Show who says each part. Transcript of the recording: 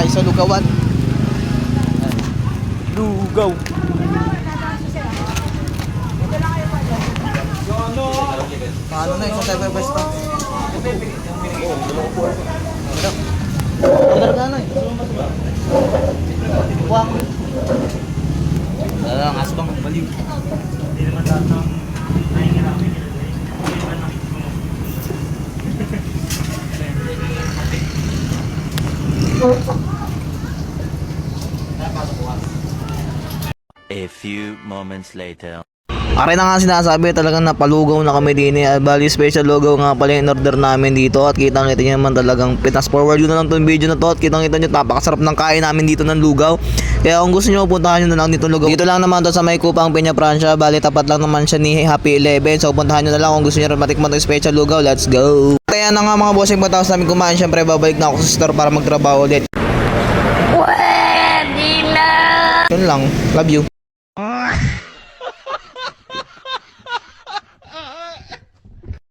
Speaker 1: tayo sa lugawan. Lugaw. Paano na isang tayo pwesto? Order ka na eh. Buwak. Ang asbang baliw. Hindi naman datang nahingi namin.
Speaker 2: A few moments later.
Speaker 1: Aray na nga sinasabi, talagang napalugaw na kami din eh. Bali special lugaw nga pala yung order namin dito. At kitang kita nyo naman talagang pitas forward yun na lang itong video na to. At kitang kita nyo napakasarap ng kain namin dito ng lugaw. Kaya kung gusto nyo puntahan nyo na lang dito lugaw. Dito lang naman to sa may Kupang Peña Francia. Bali tapat lang naman siya ni Happy 11. So puntahan nyo na lang kung gusto nyo matikman itong special lugaw. Let's go. Kaya na nga mga bossing, pagkatapos namin kumain, syempre babalik na ako sa store para magtrabaho ulit. Pwede na. Yun lang, love you.